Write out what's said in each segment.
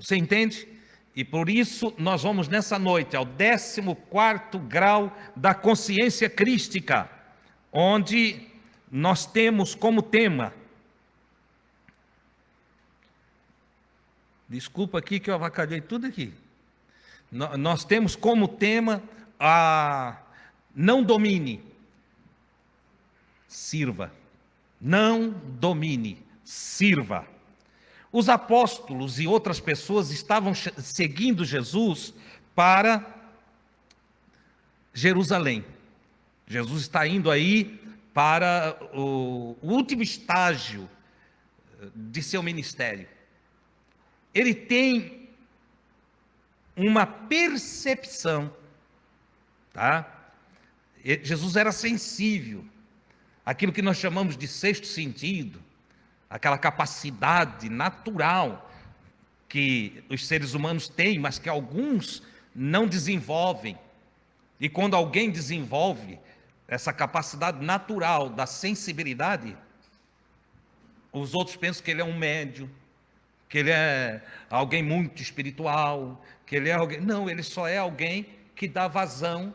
Você entende? E por isso nós vamos nessa noite ao 14º grau da consciência crística, onde nós temos como tema, desculpa aqui que eu avacalhei tudo aqui, nós temos como tema a não domine, sirva. Não domine, sirva. Os apóstolos e outras pessoas estavam seguindo Jesus para Jerusalém. Jesus está indo aí para o último estágio de seu ministério. Ele tem uma percepção, tá? Jesus era sensível, aquilo que nós chamamos de sexto sentido, aquela capacidade natural que os seres humanos têm, mas que alguns não desenvolvem. E quando alguém desenvolve essa capacidade natural da sensibilidade, os outros pensam que ele é um médium, que ele é alguém muito espiritual, que ele é alguém... Não, ele só é alguém que dá vazão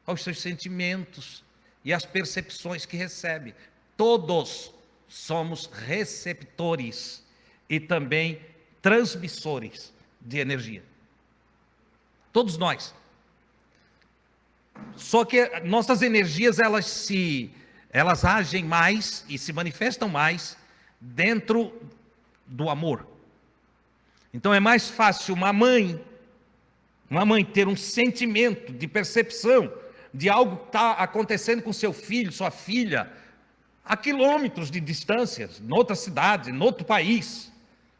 aos seus sentimentos e às percepções que recebe. Todos somos receptores e também transmissores de energia. Todos nós. Só que nossas energias, elas agem mais e se manifestam mais dentro do amor. Então é mais fácil uma mãe ter um sentimento de percepção de algo que está acontecendo com seu filho, sua filha, a quilômetros de distância, em outra cidade, em outro país.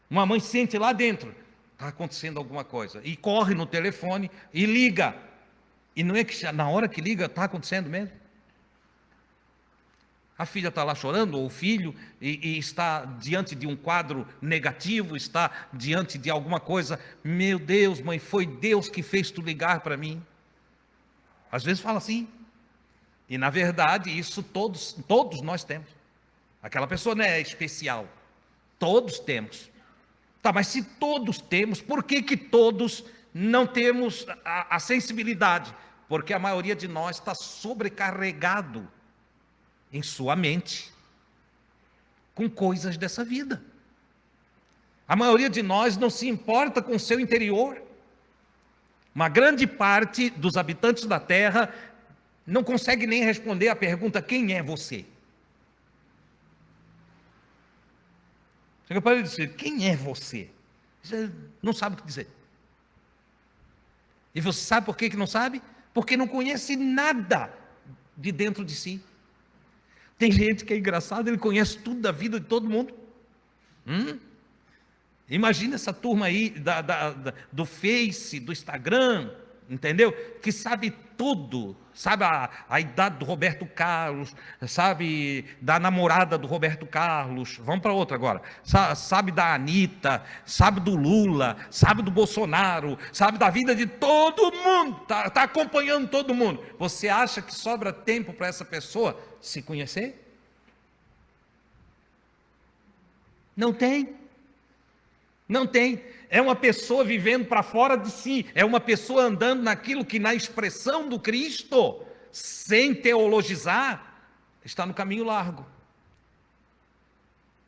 Uma mãe sente lá dentro, está acontecendo alguma coisa, e corre no telefone e liga. E não é que na hora que liga está acontecendo mesmo? A filha está lá chorando, ou o filho, e está diante de um quadro negativo, está diante de alguma coisa. Meu Deus, mãe, foi Deus que fez tu ligar para mim. Às vezes fala assim. E na verdade, isso todos nós temos. Aquela pessoa não é especial. Todos temos. Tá, mas se todos temos, por que todos não temos a sensibilidade? Porque a maioria de nós está sobrecarregado em sua mente com coisas dessa vida. A maioria de nós não se importa com o seu interior. Uma grande parte dos habitantes da Terra não consegue nem responder a pergunta: quem é você? Chega para ele e diz: quem é você? Você não sabe o que dizer. E você sabe por que não sabe? Porque não conhece nada de dentro de si. Tem gente que é engraçado, ele conhece tudo da vida de todo mundo. Imagina essa turma aí do Face, do Instagram, entendeu? Que sabe tudo, sabe a idade do Roberto Carlos, sabe da namorada do Roberto Carlos, vamos para outra agora, sabe da Anitta, sabe do Lula, sabe do Bolsonaro, sabe da vida de todo mundo, está acompanhando todo mundo. Você acha que sobra tempo para essa pessoa se conhecer? Não tem. Não tem. É uma pessoa vivendo para fora de si, é uma pessoa andando naquilo que na expressão do Cristo, sem teologizar, está no caminho largo.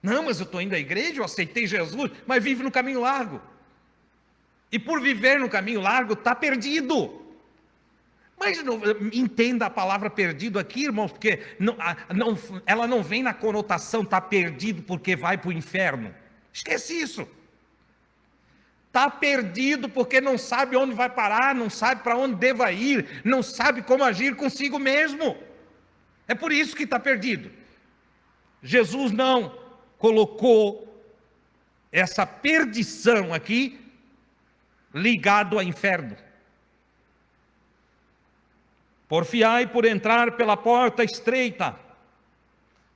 Não, mas eu estou indo à igreja, eu aceitei Jesus, mas vive no caminho largo. E por viver no caminho largo, está perdido. Mas não, entenda a palavra perdido aqui, irmãos, porque ela não vem na conotação está perdido porque vai para o inferno. Esquece isso. Está perdido porque não sabe onde vai parar, não sabe para onde deva ir, não sabe como agir consigo mesmo. É por isso que está perdido. Jesus não colocou essa perdição aqui ligado ao inferno. Porfiai por entrar pela porta estreita,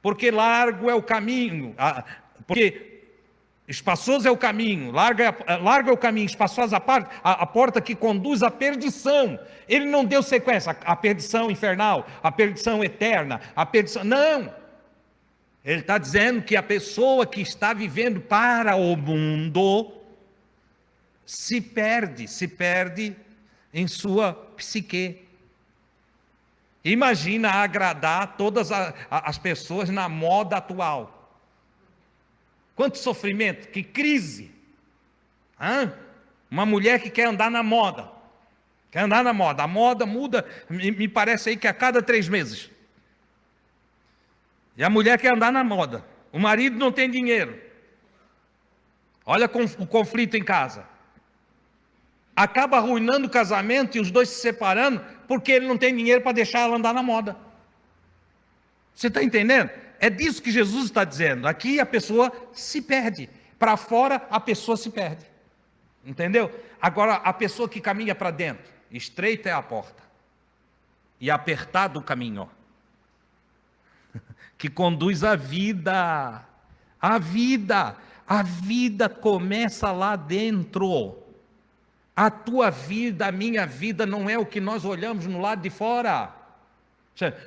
porque largo é o caminho, porque espaçoso é o caminho, largo é o caminho, espaçosa a porta que conduz à perdição. Ele não deu sequência, a perdição infernal, a perdição eterna, a perdição, não. Ele está dizendo que a pessoa que está vivendo para o mundo se perde em sua psique. Imagina agradar todas as pessoas na moda atual. Quanto sofrimento, que crise. Uma mulher que quer andar na moda. Quer andar na moda. A moda muda, me parece aí que a cada 3 meses. E a mulher quer andar na moda. O marido não tem dinheiro. Olha o conflito em casa. Acaba arruinando o casamento e os dois se separando porque ele não tem dinheiro para deixar ela andar na moda. Você está entendendo? É disso que Jesus está dizendo. Aqui a pessoa se perde. Para fora a pessoa se perde. Entendeu? Agora a pessoa que caminha para dentro, estreita é a porta e apertado o caminho, que conduz à vida. A vida começa lá dentro. A tua vida, a minha vida não é o que nós olhamos no lado de fora.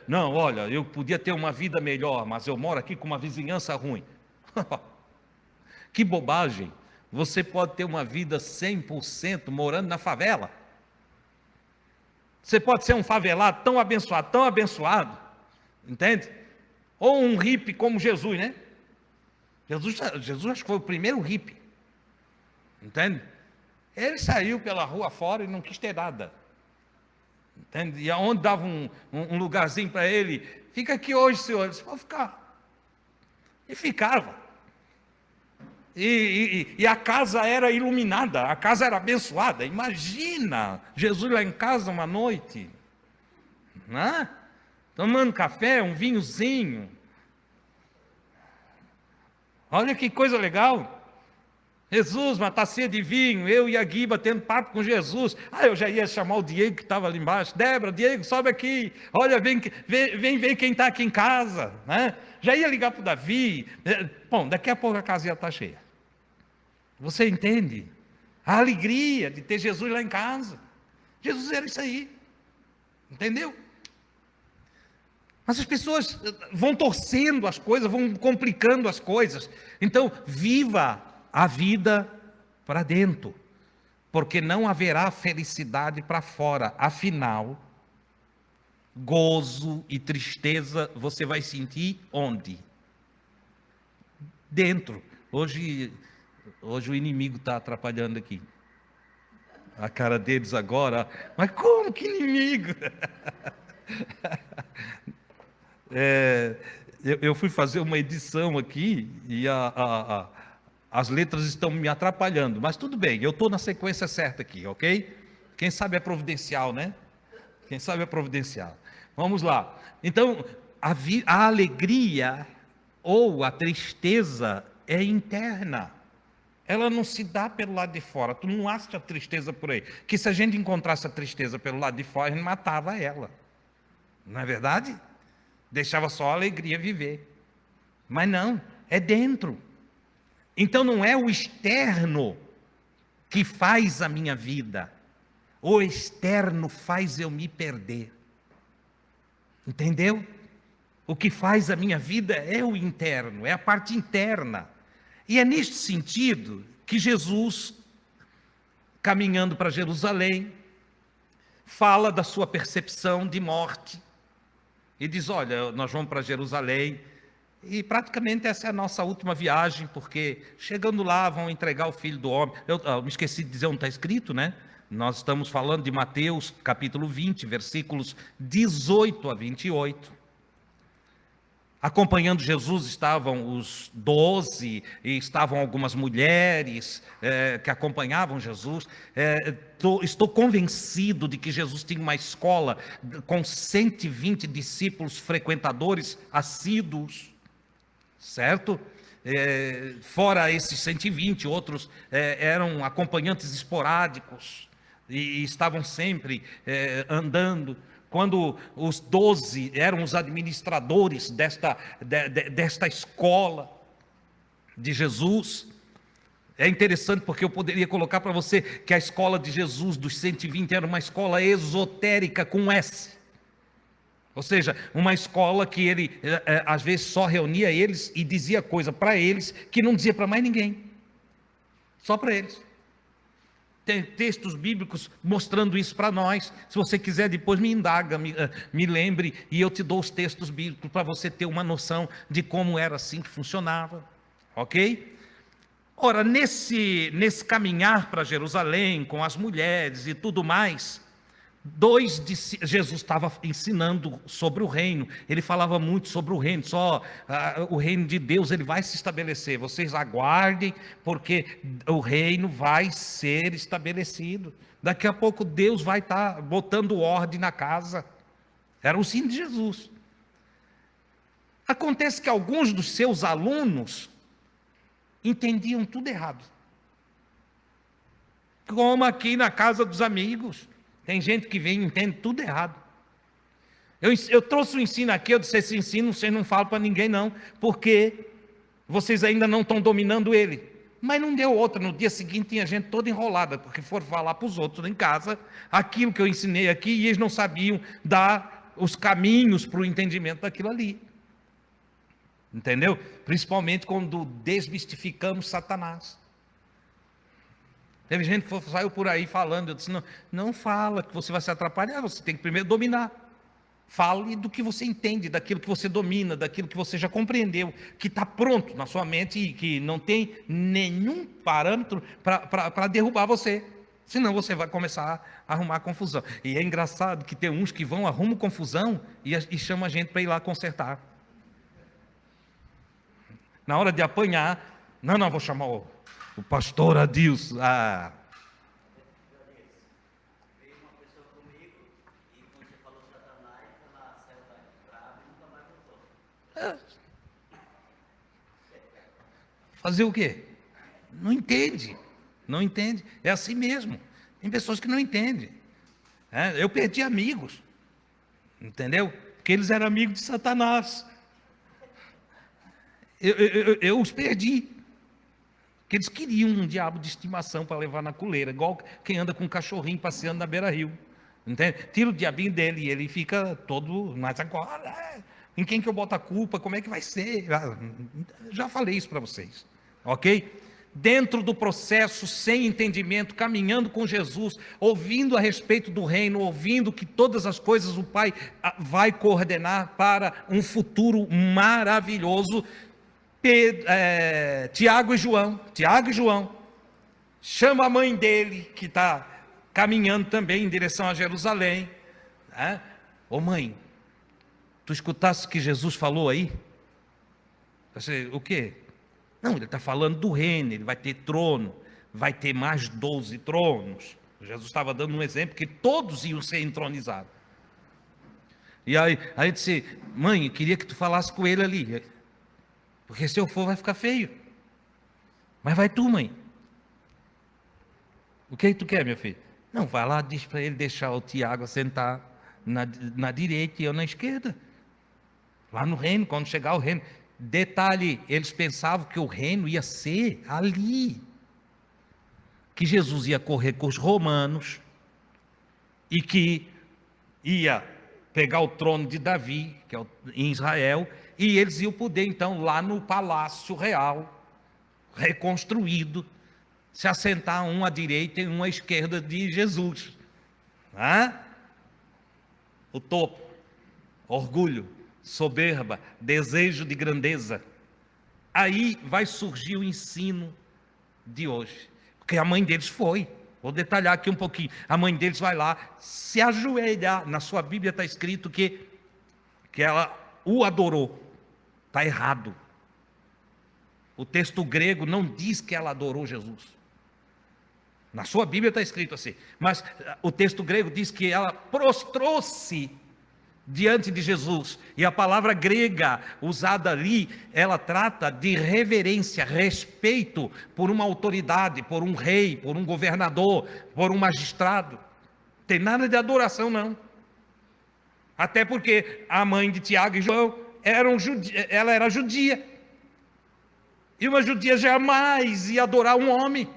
Não, olha, eu podia ter uma vida melhor, mas eu moro aqui com uma vizinhança ruim. Que bobagem. Você pode ter uma vida 100% morando na favela. Você pode ser um favelado tão abençoado, entende? Ou um hippie como Jesus, né? Jesus acho que foi o primeiro hippie, entende? Ele saiu pela rua fora e não quis ter nada, entende? E aonde dava um lugarzinho para ele, fica aqui hoje, senhor, ele disse, pode ficar. E ficava. E a casa era iluminada, a casa era abençoada. Imagina, Jesus lá em casa uma noite, né? Tomando café, um vinhozinho. Olha que coisa legal. Jesus, uma tacinha de vinho, eu e a Gui batendo papo com Jesus. Eu já ia chamar o Diego que estava ali embaixo. Débora, Diego, sobe aqui. Olha, vem ver quem está aqui em casa, né? Já ia ligar para o Davi. Bom, daqui a pouco a casa ia estar cheia. Você entende? A alegria de ter Jesus lá em casa. Jesus era isso aí. Entendeu? Mas as pessoas vão torcendo as coisas, vão complicando as coisas. Então, viva a vida para dentro, porque não haverá felicidade para fora. Afinal, gozo e tristeza você vai sentir onde? Dentro. Hoje o inimigo está atrapalhando aqui. A cara deles agora, mas como que inimigo? Eu fui fazer uma edição aqui e as letras estão me atrapalhando, mas tudo bem, eu estou na sequência certa aqui, ok? Quem sabe é providencial, né? Quem sabe é providencial. Vamos lá. Então, a alegria ou a tristeza é interna. Ela não se dá pelo lado de fora. Tu não acha a tristeza por aí. Que se a gente encontrasse a tristeza pelo lado de fora, a gente matava ela. Não é verdade? Deixava só a alegria viver. Mas não, é dentro. Então não é o externo que faz a minha vida. O externo faz eu me perder. Entendeu? O que faz a minha vida é o interno, é a parte interna. E é neste sentido que Jesus, caminhando para Jerusalém, fala da sua percepção de morte. E diz, olha, nós vamos para Jerusalém, e praticamente essa é a nossa última viagem, porque chegando lá vão entregar o Filho do Homem. Eu me esqueci de dizer onde está escrito, né? Nós estamos falando de Mateus, capítulo 20, versículos 18 a 28. Acompanhando Jesus estavam os 12, e estavam algumas mulheres que acompanhavam Jesus. Estou convencido de que Jesus tinha uma escola com 120 discípulos frequentadores assíduos, certo? Fora esses 120, outros eram acompanhantes esporádicos e estavam sempre andando. Quando os 12 eram os administradores desta escola de Jesus. É interessante porque eu poderia colocar para você que a escola de Jesus dos 120 era uma escola esotérica com S. Ou seja, uma escola que ele às vezes só reunia eles e dizia coisa para eles que não dizia para mais ninguém. Só para eles. tem textos bíblicos mostrando isso para nós. Se você quiser, depois me indaga, me lembre, e eu te dou os textos bíblicos para você ter uma noção de como era assim que funcionava. Ok? Ora, nesse caminhar para Jerusalém, com as mulheres e tudo mais, Jesus estava ensinando sobre o reino. Ele falava muito sobre o reino. O reino de Deus, ele vai se estabelecer. Vocês aguardem, porque o reino vai ser estabelecido. Daqui a pouco Deus vai estar botando ordem na casa. Era o ensino de Jesus. Acontece que alguns dos seus alunos entendiam tudo errado, como aqui na casa dos amigos. Tem gente que vem e entende tudo errado. Eu trouxe o ensino aqui, eu disse: esse ensino vocês não falam para ninguém não, porque vocês ainda não estão dominando ele. Mas não deu outra, no dia seguinte tinha gente toda enrolada, porque foram falar para os outros em casa aquilo que eu ensinei aqui, e eles não sabiam dar os caminhos para o entendimento daquilo ali. Entendeu? Principalmente quando desmistificamos Satanás. Teve gente que saiu por aí falando, eu disse: não fala, que você vai se atrapalhar, você tem que primeiro dominar. Fale do que você entende, daquilo que você domina, daquilo que você já compreendeu, que está pronto na sua mente e que não tem nenhum parâmetro para derrubar você. Senão você vai começar a arrumar confusão. E é engraçado que tem uns que vão, arrumam confusão e chamam a gente para ir lá consertar. Na hora de apanhar, não, vou chamar o pastor Adilson. Veio uma pessoa comigo e quando você falou Satanás, ela saiu da brava e nunca mais voltou. Fazer o quê? Não entende. É assim mesmo. Tem pessoas que não entendem. Eu perdi amigos, entendeu? Porque eles eram amigos de Satanás. Eu os perdi. Porque eles queriam um diabo de estimação para levar na coleira, igual quem anda com um cachorrinho passeando na beira-rio. Entende? Tira o diabinho dele e ele fica todo, mas agora, em quem que eu boto a culpa? Como é que vai ser? Já falei isso para vocês, ok? Dentro do processo, sem entendimento, caminhando com Jesus, ouvindo a respeito do reino, ouvindo que todas as coisas o Pai vai coordenar para um futuro maravilhoso. Tiago e João, chama a mãe dele, que está caminhando também em direção a Jerusalém. Ô mãe, tu escutaste o que Jesus falou aí? O quê? Não, ele está falando do reino, ele vai ter trono, vai ter mais 12 tronos. Jesus estava dando um exemplo que todos iam ser entronizados. E aí disse: mãe, eu queria que tu falasse com ele ali, porque se eu for vai ficar feio. Mas vai tu, mãe. O que tu quer, meu filho? Não, vai lá, diz para ele deixar o Tiago sentar na direita e eu na esquerda. Lá no reino, quando chegar o reino. Detalhe, eles pensavam que o reino ia ser ali. Que Jesus ia correr com os romanos e que ia pegar o trono de Davi, que é em Israel, e eles iam poder então lá no palácio real, reconstruído, se assentar um à direita e um à esquerda de Jesus. O topo, orgulho, soberba, desejo de grandeza. Aí vai surgir o ensino de hoje, porque a mãe deles foi. Vou detalhar aqui um pouquinho. A mãe deles vai lá se ajoelhar. Na sua Bíblia está escrito que ela o adorou. Está errado. O texto grego não diz que ela adorou Jesus. Na sua Bíblia está escrito assim. Mas o texto grego diz que ela prostrou-se diante de Jesus. E a palavra grega usada ali, ela trata de reverência, respeito por uma autoridade, por um rei, por um governador, por um magistrado. Tem nada de adoração não. Até porque a mãe de Tiago e João ela era judia. E uma judia jamais ia adorar um homem.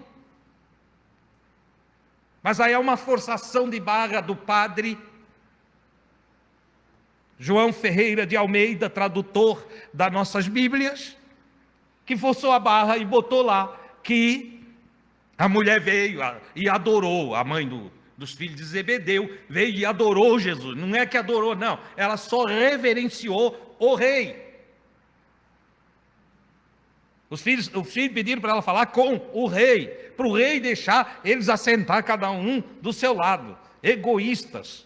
Mas aí é uma forçação de barra do padre João Ferreira de Almeida, tradutor das nossas Bíblias, que forçou a barra e botou lá que A mulher veio e adorou, a mãe dos filhos de Zebedeu, veio e adorou Jesus. Não é que adorou, não. Ela só reverenciou o rei. Os filhos pediram para ela falar com o rei, para o rei deixar eles assentar cada um do seu lado, egoístas.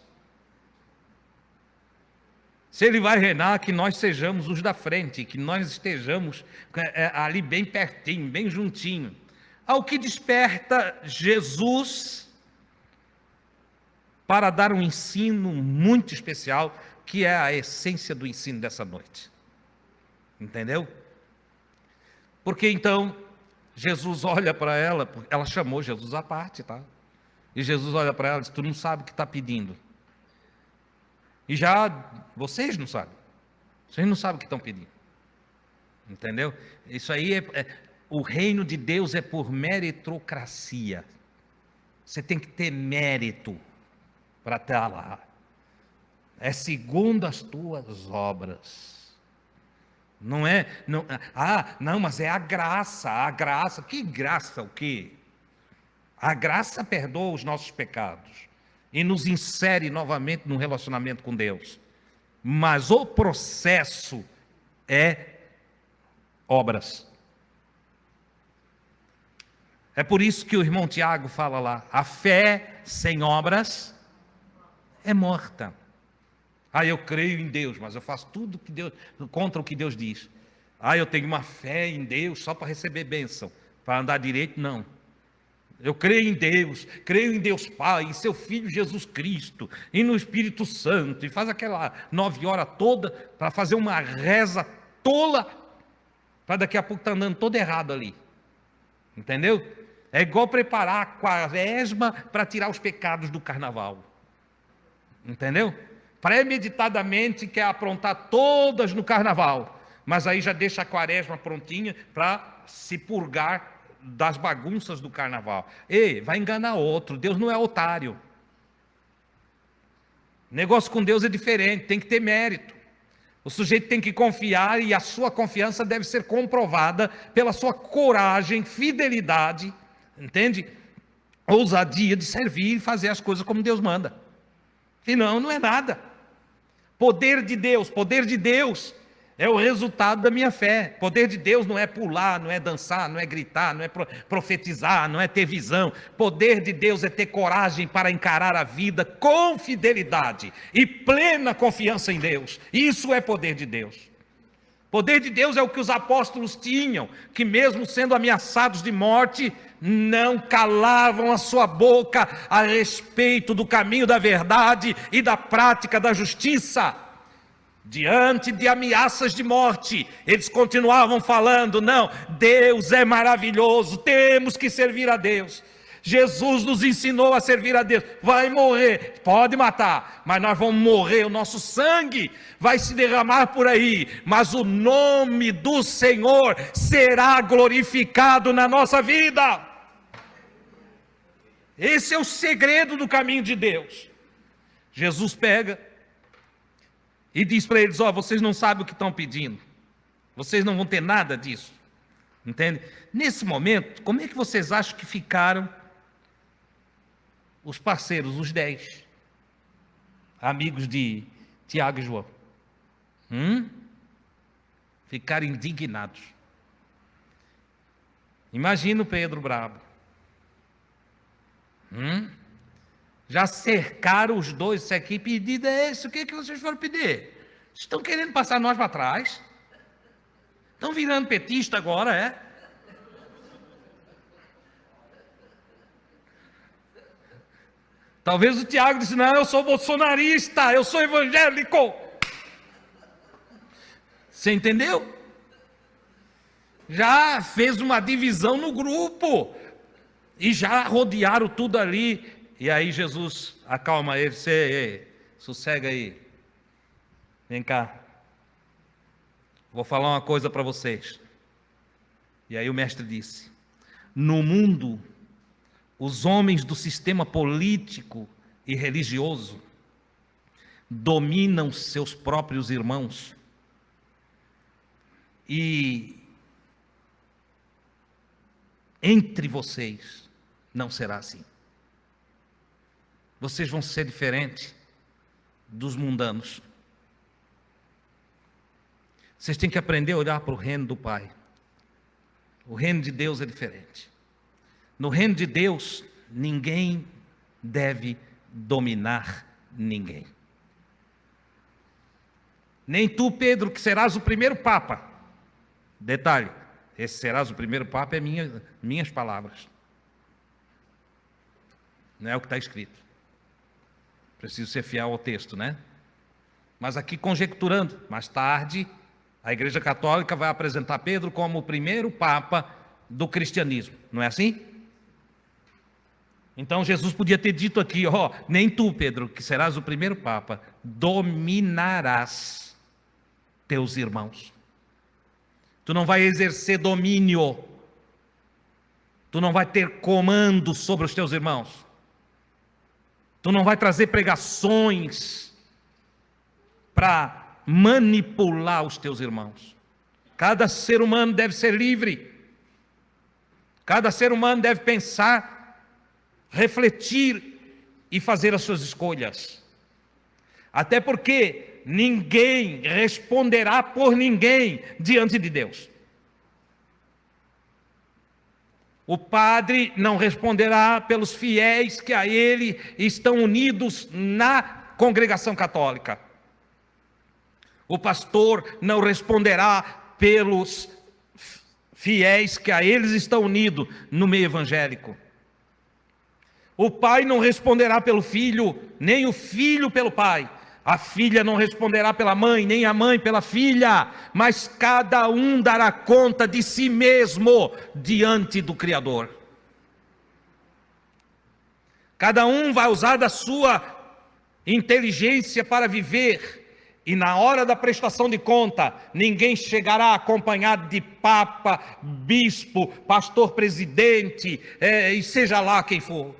Se ele vai reinar, que nós sejamos os da frente, que nós estejamos ali bem pertinho, bem juntinho. Ao que desperta Jesus para dar um ensino muito especial, que é a essência do ensino dessa noite. Entendeu? Porque então, Jesus olha para ela, ela chamou Jesus à parte, tá? E Jesus olha para ela e diz, tu não sabe o que está pedindo. E já, vocês não sabem. Vocês não sabem o que estão pedindo. Entendeu? Isso aí o reino de Deus é por meritocracia. Você tem que ter mérito para estar lá. É segundo as tuas obras. Não é, não, mas é a graça. Que graça o quê? A graça perdoa os nossos pecados e nos insere novamente no relacionamento com Deus. Mas o processo é obras. É por isso que o irmão Tiago fala lá, a fé sem obras é morta. Eu creio em Deus, mas eu faço tudo que Deus, contra o que Deus diz. Eu tenho uma fé em Deus só para receber bênção, para andar direito, não. Eu creio em Deus Pai, em seu Filho Jesus Cristo, e no Espírito Santo, e faz aquela 9 horas toda, para fazer uma reza tola, para daqui a pouco estar andando todo errado ali. Entendeu? É igual preparar a quaresma para tirar os pecados do carnaval. Entendeu? Premeditadamente quer aprontar todas no carnaval, mas aí já deixa a quaresma prontinha para se purgar das bagunças do carnaval. Vai enganar outro, Deus não é otário. Negócio com Deus é diferente, tem que ter mérito. O sujeito tem que confiar e a sua confiança deve ser comprovada pela sua coragem, fidelidade, entende? Ousadia de servir e fazer as coisas como Deus manda. Senão, não é nada. Poder de Deus é o resultado da minha fé. Poder de Deus não é pular, não é dançar, não é gritar, não é profetizar, não é ter visão. Poder de Deus é ter coragem para encarar a vida com fidelidade e plena confiança em Deus. Isso é poder de Deus. Poder de Deus é o que os apóstolos tinham, que mesmo sendo ameaçados de morte, não calavam a sua boca a respeito do caminho da verdade e da prática da justiça. Diante de ameaças de morte, eles continuavam falando, não, Deus é maravilhoso, temos que servir a Deus. Jesus nos ensinou a servir a Deus. Vai morrer, pode matar, mas nós vamos morrer, o nosso sangue vai se derramar por aí, mas o nome do Senhor será glorificado na nossa vida. Esse é o segredo do caminho de Deus. Jesus pega e diz para eles, vocês não sabem o que estão pedindo, vocês não vão ter nada disso, entende? Nesse momento, como é que vocês acham que ficaram os parceiros, os 10 amigos de Tiago e João? Ficaram indignados. Imagina o Pedro brabo. Já cercaram os dois, isso aqui, pedido é esse, o que vocês foram pedir? Vocês estão querendo passar nós para trás? Estão virando petista agora, é? Talvez o Tiago disse, não, eu sou bolsonarista, eu sou evangélico. Você entendeu? Já fez uma divisão no grupo, e já rodearam tudo ali, e aí Jesus acalma ele, sossega aí, vem cá, vou falar uma coisa para vocês. E aí o mestre disse, no mundo, os homens do sistema político e religioso dominam seus próprios irmãos e entre vocês não será assim. Vocês vão ser diferentes dos mundanos. Vocês têm que aprender a olhar para o reino do Pai. O reino de Deus é diferente. No reino de Deus, ninguém deve dominar ninguém. Nem tu, Pedro, que serás o primeiro Papa. Detalhe, esse serás o primeiro Papa é minhas palavras. Não é o que está escrito. Preciso ser fiel ao texto, né? Mas aqui conjecturando, mais tarde, a Igreja Católica vai apresentar Pedro como o primeiro Papa do cristianismo. Não é assim? Então Jesus podia ter dito aqui, nem tu, Pedro, que serás o primeiro Papa, dominarás teus irmãos. Tu não vai exercer domínio. Tu não vai ter comando sobre os teus irmãos. Tu não vai trazer pregações para manipular os teus irmãos. Cada ser humano deve ser livre. Cada ser humano deve pensar, refletir e fazer as suas escolhas. Até porque ninguém responderá por ninguém diante de Deus. O padre não responderá pelos fiéis que a ele estão unidos na congregação católica. O pastor não responderá pelos fiéis que a eles estão unidos no meio evangélico. O pai não responderá pelo filho, nem o filho pelo pai. A filha não responderá pela mãe, nem a mãe pela filha, mas cada um dará conta de si mesmo diante do Criador. Cada um vai usar da sua inteligência para viver, e na hora da prestação de conta, ninguém chegará acompanhado de papa, bispo, pastor presidente, e seja lá quem for.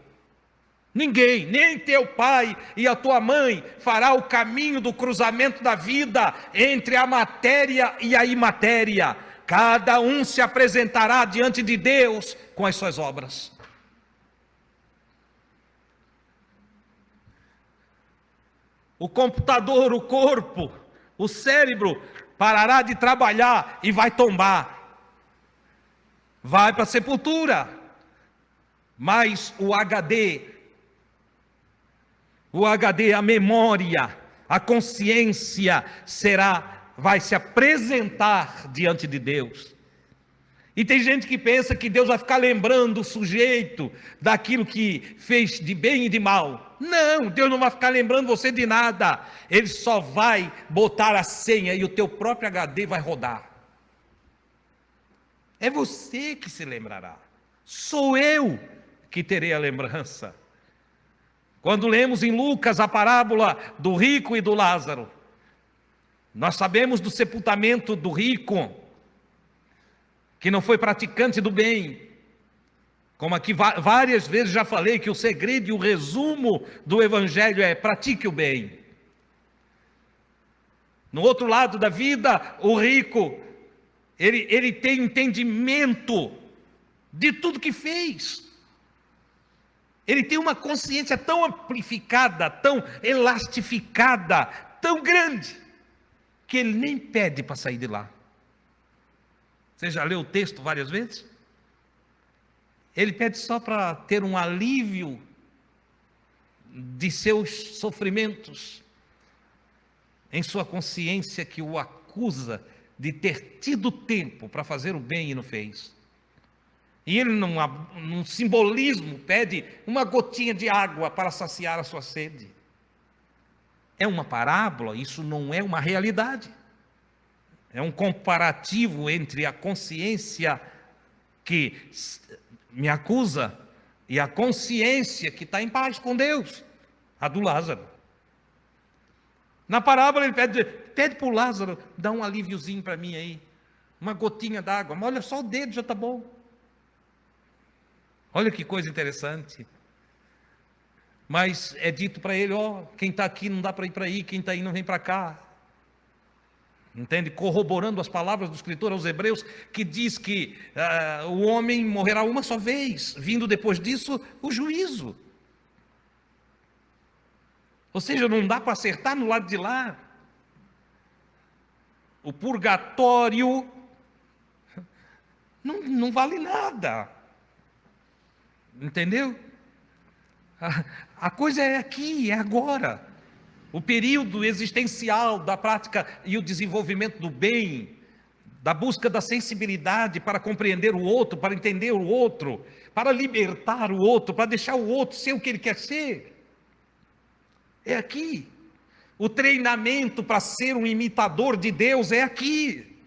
Ninguém, nem teu pai e a tua mãe fará o caminho do cruzamento da vida entre a matéria e a imatéria. Cada um se apresentará diante de Deus com as suas obras. O computador, o corpo, o cérebro parará de trabalhar e vai tombar. Vai para a sepultura. Mas o HD, a memória, a consciência vai se apresentar diante de Deus. E tem gente que pensa que Deus vai ficar lembrando o sujeito daquilo que fez de bem e de mal. Não, Deus não vai ficar lembrando você de nada. Ele só vai botar a senha e o teu próprio HD vai rodar. É você que se lembrará. Sou eu que terei a lembrança. Quando lemos em Lucas a parábola do rico e do Lázaro, nós sabemos do sepultamento do rico, que não foi praticante do bem. Como aqui várias vezes já falei que o segredo e o resumo do Evangelho é: pratique o bem. No outro lado da vida, o rico, ele tem entendimento de tudo que fez. Ele tem uma consciência tão amplificada, tão elastificada, tão grande, que ele nem pede para sair de lá. Você já leu o texto várias vezes? Ele pede só para ter um alívio de seus sofrimentos, em sua consciência que o acusa de ter tido tempo para fazer o bem e não fez. E ele, num simbolismo, pede uma gotinha de água para saciar a sua sede. É uma parábola, isso não é uma realidade. É um comparativo entre a consciência que me acusa e a consciência que está em paz com Deus, a do Lázaro. Na parábola ele pede para o Lázaro: dá um alíviozinho para mim aí, uma gotinha d'água, mas olha só o dedo já está bom. Olha que coisa interessante. Mas é dito para ele: quem está aqui não dá para ir para aí, quem está aí não vem para cá. Entende? Corroborando as palavras do escritor aos Hebreus, que diz que o homem morrerá uma só vez, vindo depois disso o juízo. Ou seja, não dá para acertar no lado de lá. O purgatório não vale nada. Entendeu? A coisa é aqui, é agora. O período existencial da prática e o desenvolvimento do bem, da busca da sensibilidade para compreender o outro, para entender o outro, para libertar o outro, para deixar o outro ser o que ele quer ser. É aqui. O treinamento para ser um imitador de Deus é aqui.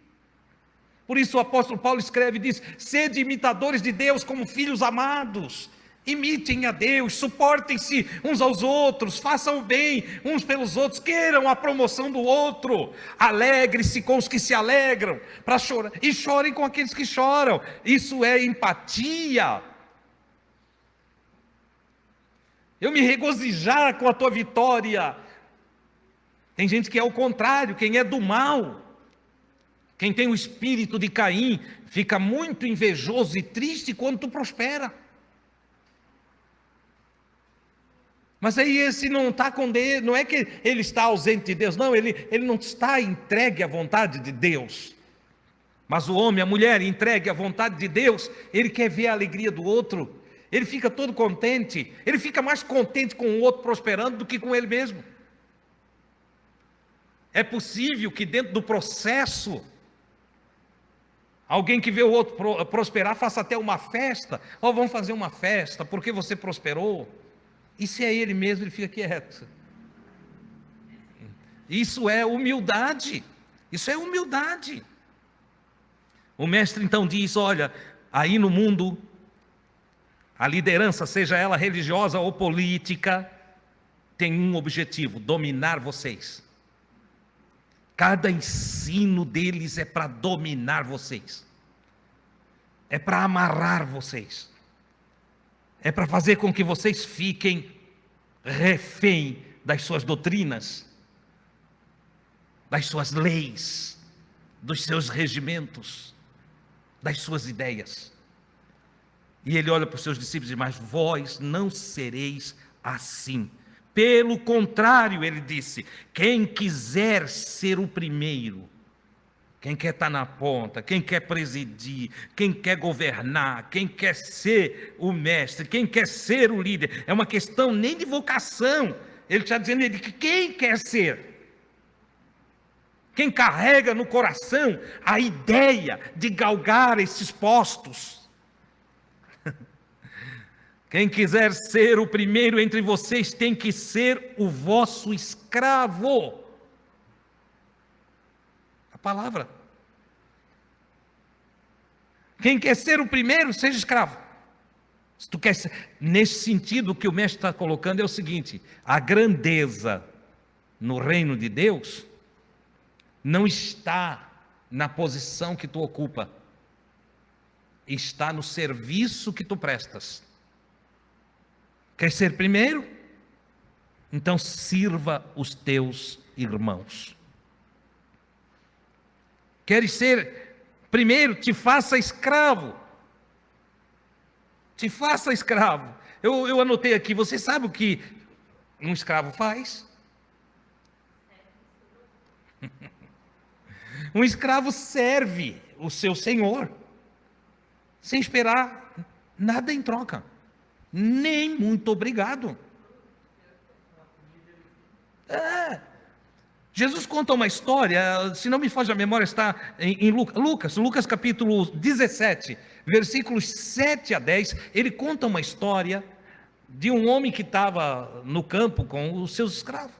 Por isso o apóstolo Paulo escreve e diz: sede imitadores de Deus como filhos amados. Imitem a Deus, suportem-se uns aos outros, façam o bem uns pelos outros, queiram a promoção do outro, alegre-se com os que se alegram, para chorar, e chorem com aqueles que choram. Isso é empatia. Eu me regozijar com a tua vitória. Tem gente que é o contrário, quem é do mal, quem tem o espírito de Caim, fica muito invejoso e triste quando tu prospera. Mas aí esse não está com Deus, não é que ele está ausente de Deus, não, ele não está entregue à vontade de Deus. Mas o homem, a mulher entregue à vontade de Deus, ele quer ver a alegria do outro, ele fica todo contente, ele fica mais contente com o outro prosperando do que com ele mesmo. É possível que dentro do processo, alguém que vê o outro prosperar faça até uma festa, vamos fazer uma festa porque você prosperou. E se é ele mesmo, ele fica quieto. Isso é humildade. Isso é humildade. O mestre então diz: olha, aí no mundo, a liderança, seja ela religiosa ou política, tem um objetivo: dominar vocês. Cada ensino deles é para dominar vocês. É para amarrar vocês. É para fazer com que vocês fiquem refém das suas doutrinas, das suas leis, dos seus regimentos, das suas ideias. E ele olha para os seus discípulos e diz: mas vós não sereis assim. Pelo contrário, ele disse: quem quiser ser o primeiro, quem quer estar na ponta, quem quer presidir, quem quer governar, quem quer ser o mestre, quem quer ser o líder, é uma questão nem de vocação. Ele está dizendo que quem quer ser, quem carrega no coração a ideia de galgar esses postos, quem quiser ser o primeiro entre vocês tem que ser o vosso escravo. Palavra. Quem quer ser o primeiro, seja escravo. Se tu quer ser, nesse sentido, o que o mestre está colocando é o seguinte: a grandeza no reino de Deus não está na posição que tu ocupa, está no serviço que tu prestas. Quer ser primeiro? Então sirva os teus irmãos. Queres ser primeiro? Te faça escravo. Te faça escravo. Eu anotei aqui, você sabe o que um escravo faz? Um escravo serve o seu senhor, sem esperar nada em troca, nem muito obrigado. Jesus conta uma história, se não me foge a memória, está em Lucas capítulo 17, versículos 7 a 10, ele conta uma história de um homem que estava no campo com os seus escravos.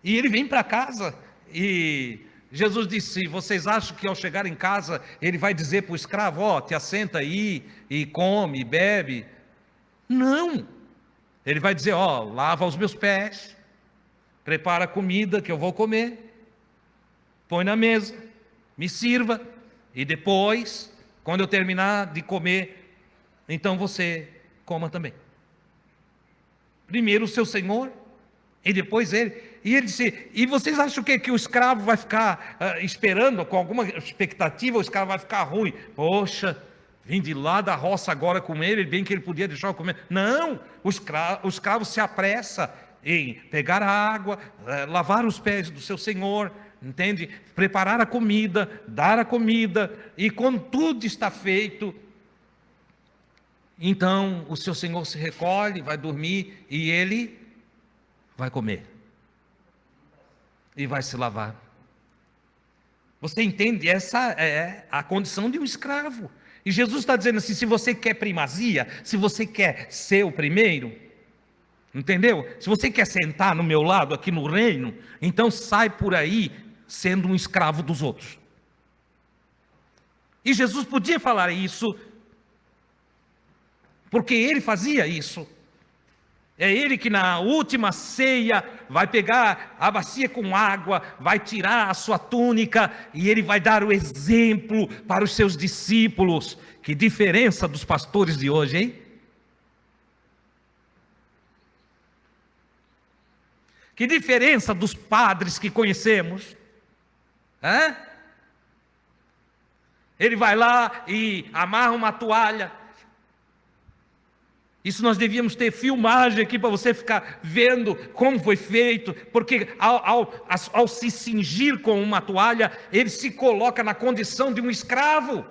E ele vem para casa e Jesus disse: vocês acham que ao chegar em casa ele vai dizer para o escravo: te assenta aí e come, bebe? Não, ele vai dizer: lava os meus pés, prepara a comida que eu vou comer, põe na mesa, me sirva, e depois, quando eu terminar de comer, então você coma também. Primeiro o seu senhor, E depois ele disse, e vocês acham que o escravo vai ficar esperando, com alguma expectativa, o escravo vai ficar ruim? Poxa, vim de lá da roça agora com ele, bem que ele podia deixar eu comer. Não, o escravo se apressa em pegar a água, lavar os pés do seu senhor, entende? Preparar a comida, dar a comida, e quando tudo está feito, então o seu senhor se recolhe, vai dormir, e ele vai comer e vai se lavar. Você entende? Essa é a condição de um escravo. E Jesus está dizendo assim: se você quer primazia, se você quer ser o primeiro, entendeu? Se você quer sentar no meu lado aqui no reino, então sai por aí sendo um escravo dos outros. E Jesus podia falar isso, porque ele fazia isso. É ele que na última ceia vai pegar a bacia com água, vai tirar a sua túnica e ele vai dar o exemplo para os seus discípulos. Que diferença dos pastores de hoje, hein? Que diferença dos padres que conhecemos. Hã? Ele vai lá e amarra uma toalha. Isso nós devíamos ter filmagem aqui para você ficar vendo como foi feito, porque ao se cingir com uma toalha, ele se coloca na condição de um escravo.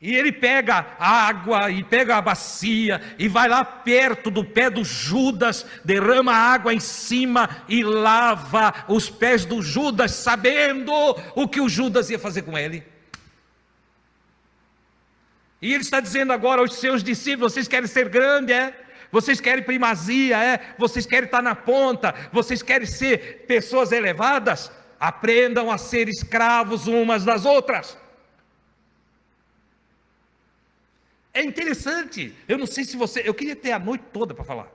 E ele pega a água e pega a bacia e vai lá perto do pé do Judas, derrama água em cima e lava os pés do Judas, sabendo o que o Judas ia fazer com ele. E ele está dizendo agora aos seus discípulos: vocês querem ser grandes, vocês querem primazia, vocês querem estar na ponta, vocês querem ser pessoas elevadas? Aprendam a ser escravos umas das outras. É interessante, eu não sei se você, eu queria ter a noite toda para falar.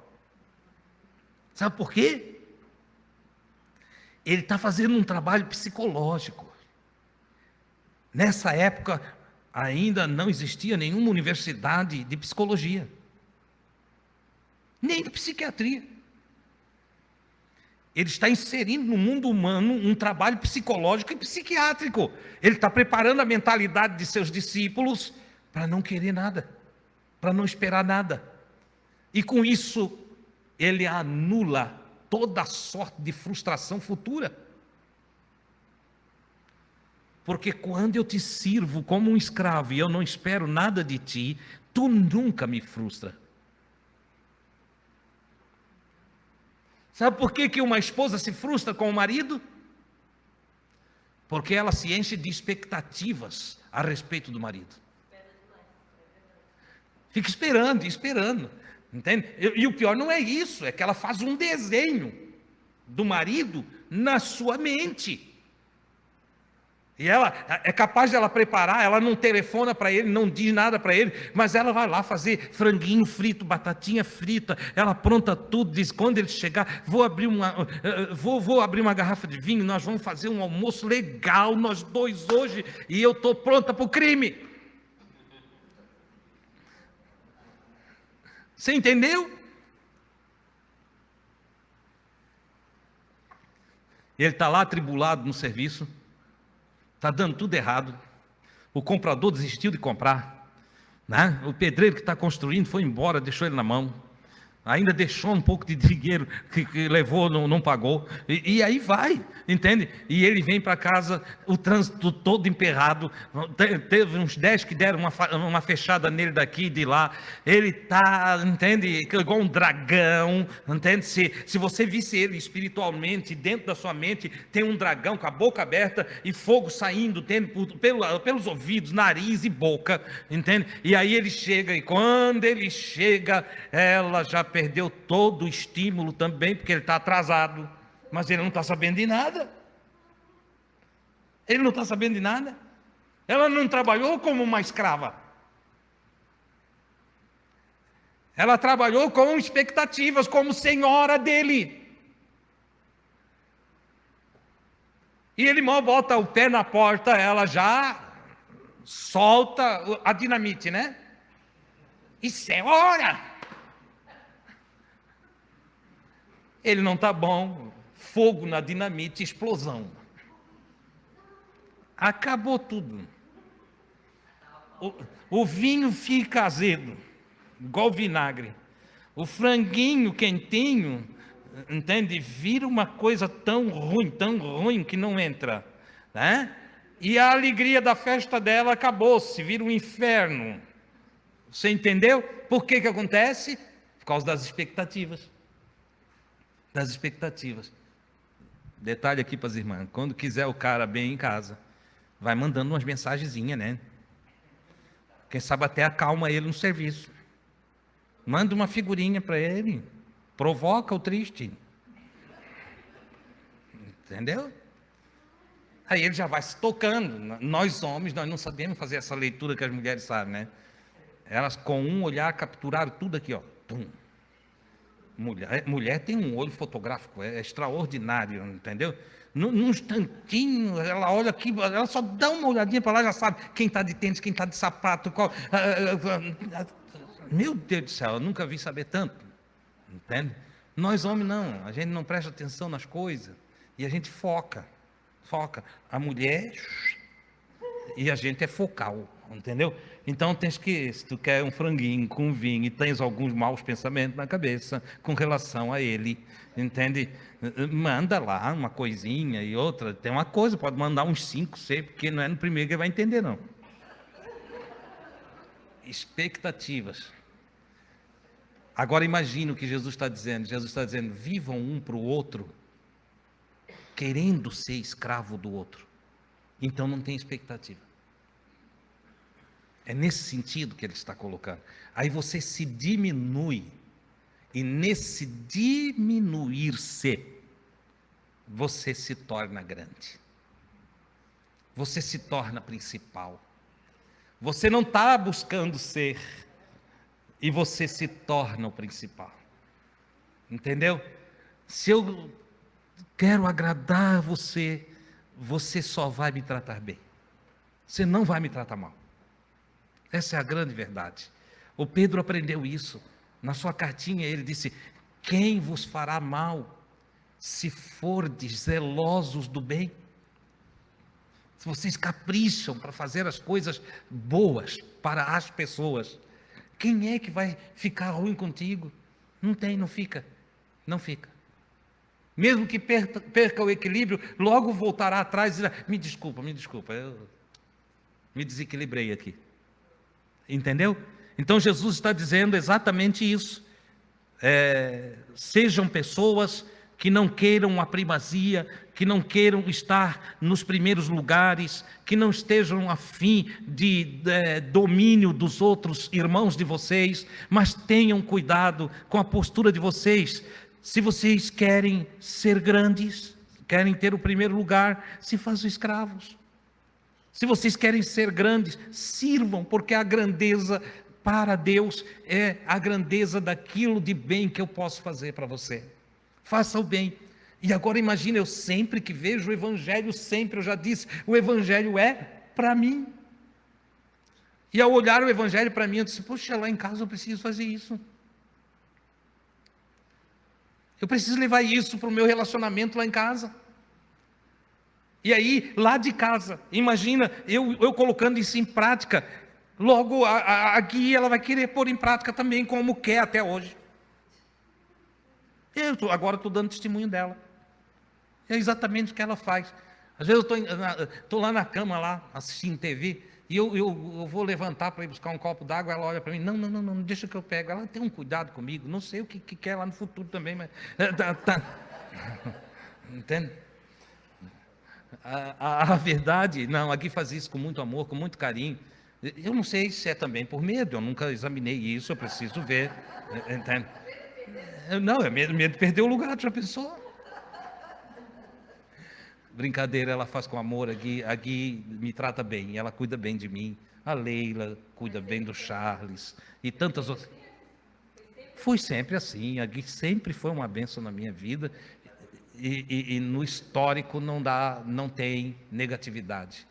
Sabe por quê? Ele está fazendo um trabalho psicológico. Nessa época, ainda não existia nenhuma universidade de psicologia, nem de psiquiatria. Ele está inserindo no mundo humano um trabalho psicológico e psiquiátrico. Ele está preparando a mentalidade de seus discípulos para não querer nada, para não esperar nada. E com isso, ele anula toda sorte de frustração futura. Porque quando eu te sirvo como um escravo e eu não espero nada de ti, tu nunca me frustra. Sabe por que uma esposa se frustra com o marido? Porque ela se enche de expectativas a respeito do marido. Fica esperando, entende? E o pior não é isso, é que ela faz um desenho do marido na sua mente. E ela é capaz de ela preparar, ela não telefona para ele, não diz nada para ele, mas ela vai lá fazer franguinho frito, batatinha frita, ela pronta tudo, diz: quando ele chegar, vou abrir uma garrafa de vinho, nós vamos fazer um almoço legal, nós dois hoje, e eu estou pronta para o crime. Você entendeu? Ele está lá atribulado no serviço, está dando tudo errado, o comprador desistiu de comprar, né? O pedreiro que está construindo foi embora, deixou ele na mão, ainda deixou um pouco de dinheiro que levou, não pagou, e aí vai, entende? E ele vem para casa, o trânsito todo emperrado, teve uns 10 que deram uma fechada nele daqui e de lá, ele está, entende, igual um dragão, entende? Se você visse ele espiritualmente, dentro da sua mente, tem um dragão com a boca aberta e fogo saindo, pelos ouvidos, nariz e boca, entende? E aí ele chega, e quando ele chega, ela já perdeu todo o estímulo também, porque ele está atrasado, mas ele não está sabendo de nada. Ele não está sabendo de nada. Ela não trabalhou como uma escrava. Ela trabalhou com expectativas, como senhora dele. E ele mal bota o pé na porta, ela já solta a dinamite, né? Isso é hora! Ele não está bom, fogo na dinamite, explosão. Acabou tudo. O vinho fica azedo, igual vinagre. O franguinho quentinho, entende? Vira uma coisa tão ruim que não entra, né? E a alegria da festa dela acabou-se, vira um inferno. Você entendeu? Por que acontece? Por causa das expectativas. Das expectativas. Detalhe aqui para as irmãs: quando quiser o cara bem em casa, vai mandando umas mensagenzinhas, né? Quem sabe até acalma ele no serviço. Manda uma figurinha para ele, provoca o triste. Entendeu? Aí ele já vai se tocando. Nós homens, nós não sabemos fazer essa leitura que as mulheres sabem, né? Elas com um olhar capturaram tudo aqui, ó. Tum. Mulher tem um olho fotográfico, é extraordinário, entendeu? Num instantinho, ela olha aqui, ela só dá uma olhadinha para lá, já sabe quem está de tênis, quem está de sapato, qual. Meu Deus do céu, eu nunca vi saber tanto, entende? Nós homens não, a gente não presta atenção nas coisas, e a gente foca. A mulher, e a gente é focal, entendeu? Então tens que, se tu quer um franguinho com vinho e tens alguns maus pensamentos na cabeça com relação a ele, entende? Manda lá uma coisinha e outra, tem uma coisa, pode mandar uns 5, 6, porque não é no primeiro que ele vai entender, não. Expectativas. Agora imagine o que Jesus está dizendo. Jesus está dizendo: vivam um para o outro, querendo ser escravo do outro. Então não tem expectativa. É nesse sentido que ele está colocando. Aí você se diminui, e nesse diminuir-se, você se torna grande. Você se torna principal. Você não está buscando ser, e você se torna o principal. Entendeu? Se eu quero agradar você, você só vai me tratar bem. Você não vai me tratar mal. Essa é a grande verdade. O Pedro aprendeu isso. Na sua cartinha ele disse: quem vos fará mal, se fordes zelosos do bem? Se vocês capricham para fazer as coisas boas para as pessoas, quem é que vai ficar ruim contigo? Não fica. Mesmo que perca o equilíbrio, logo voltará atrás e dirá: me desculpa, eu me desequilibrei aqui. Entendeu? Então Jesus está dizendo exatamente isso. Sejam pessoas que não queiram a primazia, que não queiram estar nos primeiros lugares, que não estejam afim de domínio dos outros irmãos de vocês, mas tenham cuidado com a postura de vocês. Se vocês querem ser grandes, querem ter o primeiro lugar, se façam escravos. Se vocês querem ser grandes, sirvam, porque a grandeza para Deus é a grandeza daquilo de bem que eu posso fazer para você. Faça o bem. E agora imagine, eu sempre que vejo o Evangelho, eu já disse, o Evangelho é para mim. E ao olhar o Evangelho para mim, eu disse: poxa, lá em casa eu preciso fazer isso. Eu preciso levar isso para o meu relacionamento lá em casa. E aí, lá de casa, imagina eu colocando isso em prática, logo a Gui, ela vai querer pôr em prática também, como quer até hoje. Agora estou dando testemunho dela. É exatamente o que ela faz. Às vezes eu estou lá na cama, lá, assistindo TV, e eu vou levantar para ir buscar um copo d'água, ela olha para mim: não, deixa que eu pego. Ela tem um cuidado comigo, não sei o que quer lá no futuro também, mas... Entende? A verdade, não, aqui faz isso com muito amor, com muito carinho. Eu não sei se é também por medo, eu nunca examinei isso, eu preciso ver. Entende? Não, é medo de perder o lugar, já pensou? Brincadeira, ela faz com amor. A Gui me trata bem, ela cuida bem de mim. A Leila cuida bem do Charles e tantas outras. Foi sempre assim, a Gui sempre foi uma bênção na minha vida. E no histórico não tem negatividade.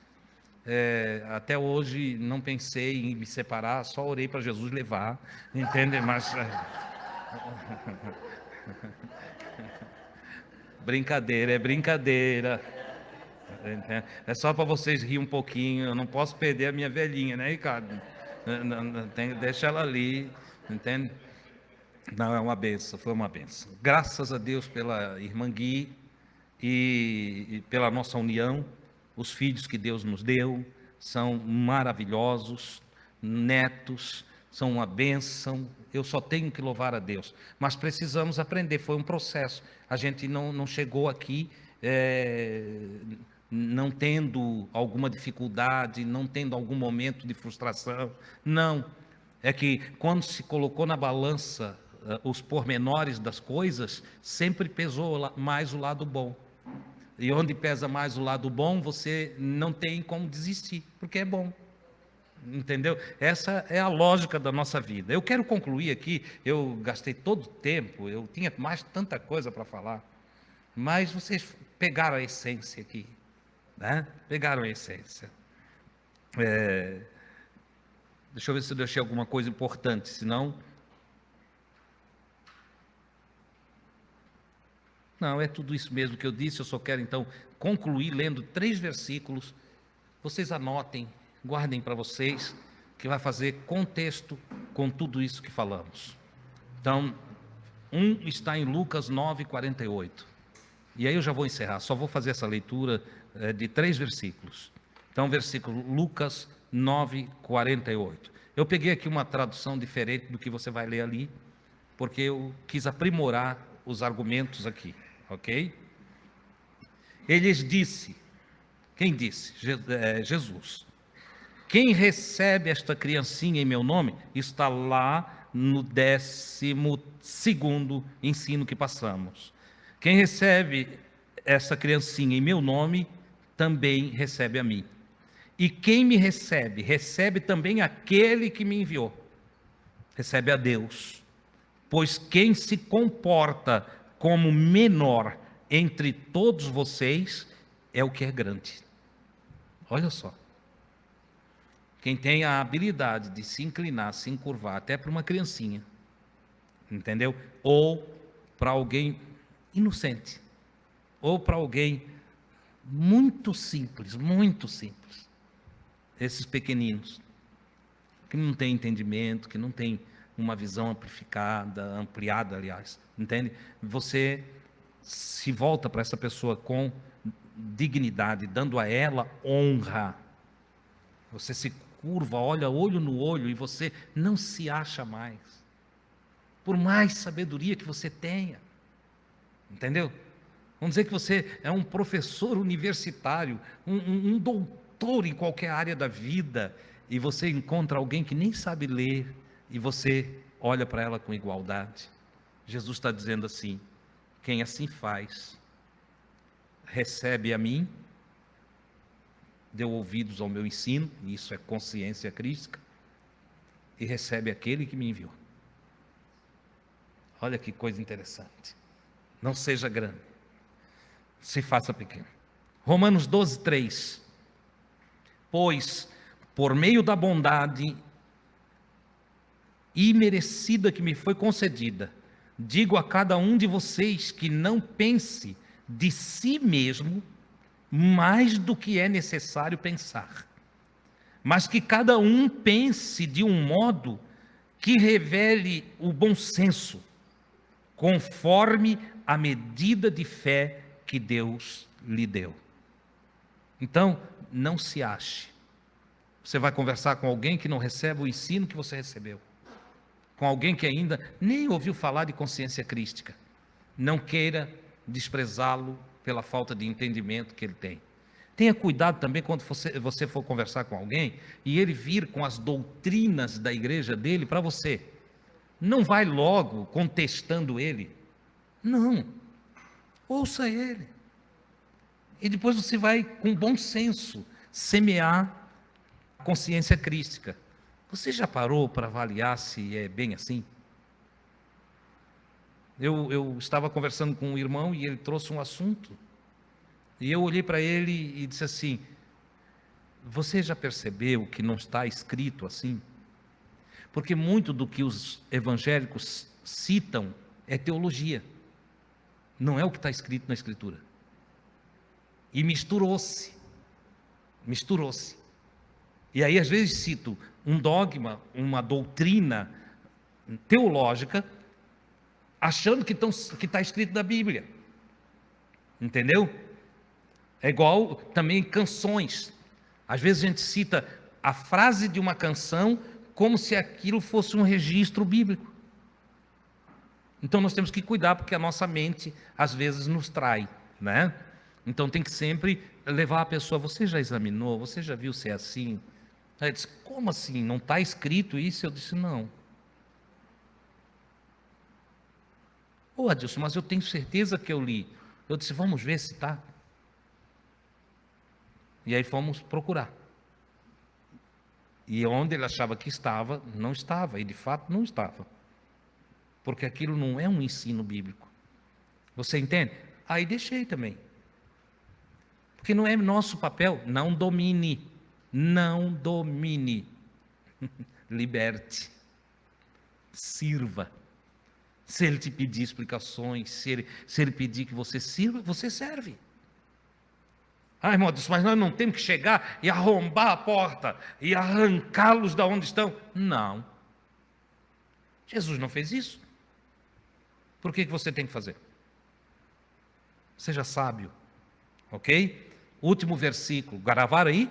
Até hoje não pensei em me separar, só orei para Jesus levar, entende? Mas Brincadeira, é brincadeira. É só para vocês rirem um pouquinho. Eu não posso perder a minha velhinha, né, Ricardo? Deixa ela ali, entende? Não, é uma benção, foi uma benção. Graças a Deus pela irmã Gui e pela nossa união. Os filhos que Deus nos deu são maravilhosos, netos, são uma bênção. Eu só tenho que louvar a Deus. Mas precisamos aprender, foi um processo. A gente não chegou aqui não tendo alguma dificuldade, não tendo algum momento de frustração. Não. É que quando se colocou na balança os pormenores das coisas, sempre pesou mais o lado bom. E onde pesa mais o lado bom, você não tem como desistir, porque é bom. Entendeu? Essa é a lógica da nossa vida. Eu quero concluir aqui, eu gastei todo o tempo, eu tinha mais tanta coisa para falar, mas vocês pegaram a essência aqui, né? Pegaram a essência. Deixa eu ver se eu deixei alguma coisa importante, senão... Não, é tudo isso mesmo que eu disse. Eu só quero então concluir lendo 3 versículos. Vocês anotem, guardem para vocês, que vai fazer contexto com tudo isso que falamos. Então, um está em Lucas 9:48. E aí eu já vou encerrar, só vou fazer essa leitura de 3 versículos. Então, versículo Lucas 9:48. Eu peguei aqui uma tradução diferente do que você vai ler ali, porque eu quis aprimorar os argumentos aqui. Ok? Ele lhes disse, quem disse? Jesus. Quem recebe esta criancinha em meu nome, está lá no 12º ensino que passamos. Quem recebe essa criancinha em meu nome, também recebe a mim. E quem me recebe, recebe também aquele que me enviou. Recebe a Deus. Pois quem se comporta como menor entre todos vocês é o que é grande. Olha só. Quem tem a habilidade de se inclinar, se encurvar, até para uma criancinha, entendeu? Ou para alguém inocente, ou para alguém muito simples, esses pequeninos, que não tem entendimento, que não tem uma visão ampliada, aliás, entende? Você se volta para essa pessoa com dignidade, dando a ela honra. Você se curva, olha olho no olho e você não se acha mais. Por mais sabedoria que você tenha, entendeu? Vamos dizer que você é um professor universitário, um doutor em qualquer área da vida, e você encontra alguém que nem sabe ler, e você olha para ela com igualdade. Jesus está dizendo assim: quem assim faz, recebe a mim, deu ouvidos ao meu ensino, e isso é consciência crística, e recebe aquele que me enviou. Olha que coisa interessante. Não seja grande, se faça pequeno. Romanos 12:3. Pois, por meio da bondade imerecida que me foi concedida, digo a cada um de vocês que não pense de si mesmo mais do que é necessário pensar, mas que cada um pense de um modo que revele o bom senso, conforme a medida de fé que Deus lhe deu. Então, não se ache. Você vai conversar com alguém que não recebe o ensino que você recebeu, com alguém que ainda nem ouviu falar de consciência crística. Não queira desprezá-lo pela falta de entendimento que ele tem. Tenha cuidado também quando você for conversar com alguém e ele vir com as doutrinas da igreja dele para você. Não vai logo contestando ele. Não. Ouça ele. E depois você vai, com bom senso, semear a consciência crística. Você já parou para avaliar se é bem assim? Eu estava conversando com um irmão e ele trouxe um assunto. E eu olhei para ele e disse assim: você já percebeu que não está escrito assim? Porque muito do que os evangélicos citam é teologia. Não é o que está escrito na Escritura. E misturou-se. E aí, às vezes, cito um dogma, uma doutrina teológica, achando que está escrito na Bíblia. Entendeu? É igual também canções. Às vezes a gente cita a frase de uma canção como se aquilo fosse um registro bíblico. Então nós temos que cuidar, porque a nossa mente às vezes nos trai, né? Então tem que sempre levar a pessoa: você já examinou? Você já viu se é assim? Aí disse: como assim? Não está escrito isso? Eu disse: não. Ô Adilson, mas eu tenho certeza que eu li. Eu disse: vamos ver se está. E aí fomos procurar. E onde ele achava que estava, não estava. E de fato não estava. Porque aquilo não é um ensino bíblico. Você entende? Aí deixei também. Porque não é nosso papel. Não domine. Não domine. Liberte. Sirva. Se ele te pedir explicações, se ele pedir que você sirva, você serve. Ah, irmão, mas nós não temos que chegar e arrombar a porta e arrancá-los da onde estão. Não. Jesus não fez isso. Por que você tem que fazer? Seja sábio. Ok? Último versículo. Gravaram aí?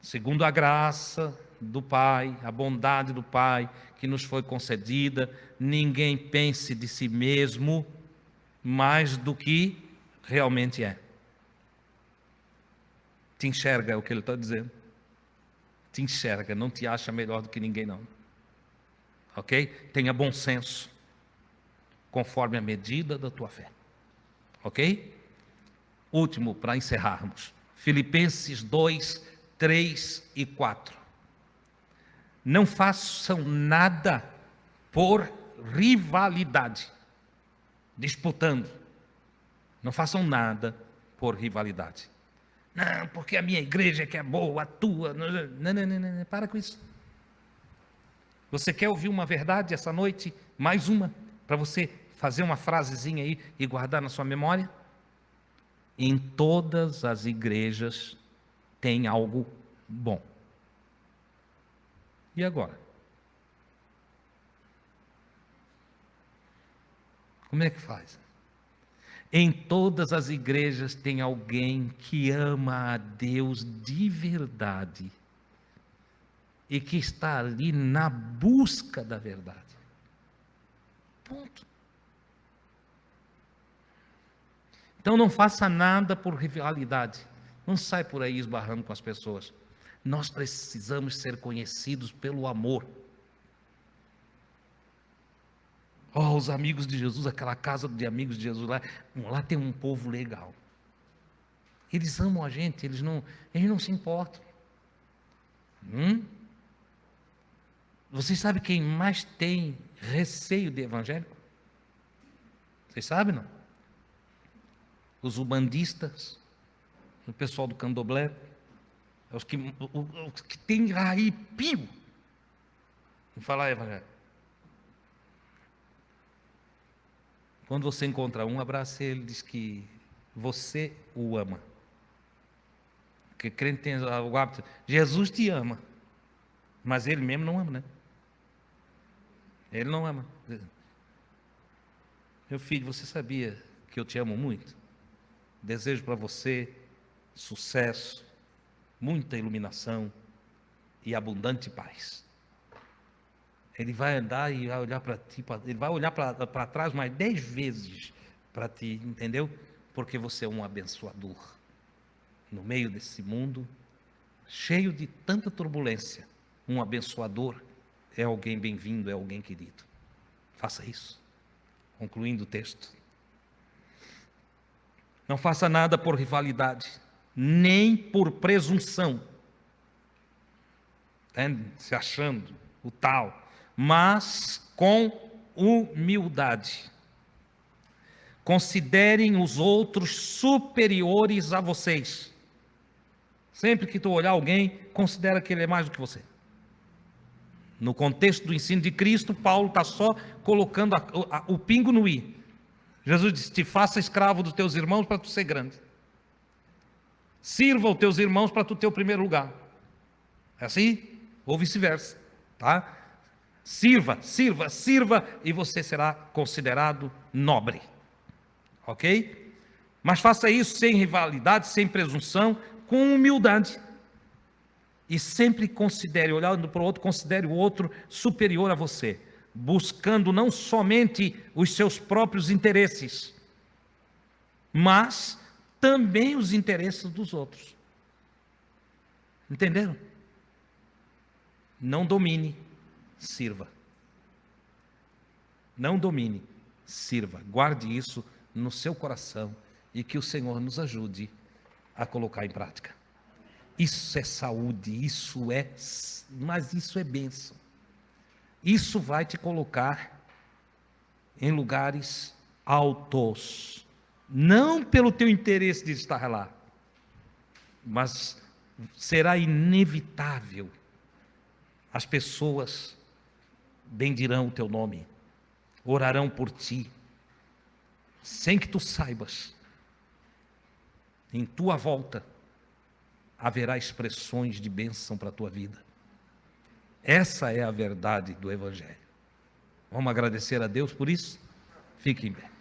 Segundo a graça do Pai, a bondade do Pai que nos foi concedida, ninguém pense de si mesmo mais do que realmente é. Te enxerga, é o que ele está dizendo. Te enxerga, não te acha melhor do que ninguém, não. Ok? Tenha bom senso, conforme a medida da tua fé. Ok? Último, para encerrarmos. Filipenses 2, 3 e 4. Não façam nada por rivalidade, disputando. Não façam nada por rivalidade. Não, porque a minha igreja que é boa, a tua. Não, para com isso. Você quer ouvir uma verdade essa noite? Mais uma, para você fazer uma frasezinha aí e guardar na sua memória? Em todas as igrejas tem algo bom. E agora? Como é que faz? Em todas as igrejas tem alguém que ama a Deus de verdade e que está ali na busca da verdade. Ponto. Então não faça nada por rivalidade. Não sai por aí esbarrando com as pessoas. Nós precisamos ser conhecidos pelo amor. Oh, os amigos de Jesus, aquela casa de amigos de Jesus lá tem um povo legal. Eles amam a gente, eles não se importam. Vocês sabem quem mais tem receio de evangélico? Vocês sabem, não? Os ubandistas, o pessoal do candomblé, os que têm arrepio em falar evangélico. Quando você encontra um, abraça ele, diz que você o ama. Porque crente tem o hábito, Jesus te ama, mas ele mesmo não ama, né? Ele não ama. Meu filho, você sabia que eu te amo muito? Desejo para você sucesso, muita iluminação e abundante paz. Ele vai andar e vai olhar para ti, ele vai olhar para trás mais 10 vezes para ti, entendeu? Porque você é um abençoador. No meio desse mundo, cheio de tanta turbulência, um abençoador é alguém bem-vindo, é alguém querido. Faça isso. Concluindo o texto. Não faça nada por rivalidade, nem por presunção, se achando o tal, mas com humildade. Considerem os outros superiores a vocês. Sempre que tu olhar alguém, considera que ele é mais do que você. No contexto do ensino de Cristo, Paulo está só colocando o pingo no i. Jesus disse: te faça escravo dos teus irmãos para tu ser grande. Sirva os teus irmãos para tu ter o primeiro lugar. É assim? Ou vice-versa, tá? Sirva, sirva, sirva, e você será considerado nobre. Ok? Mas faça isso sem rivalidade, sem presunção, com humildade. E sempre considere, olhando para o outro, considere o outro superior a você, buscando não somente os seus próprios interesses, mas também os interesses dos outros. Entenderam? Não domine, sirva. Não domine, sirva. Guarde isso no seu coração e que o Senhor nos ajude a colocar em prática. Isso é saúde, mas isso é bênção. Isso vai te colocar em lugares altos, não pelo teu interesse de estar lá, mas será inevitável. As pessoas bendirão o teu nome, orarão por ti, sem que tu saibas. Em tua volta haverá expressões de bênção para a tua vida. Essa é a verdade do Evangelho. Vamos agradecer a Deus por isso? Fique em pé.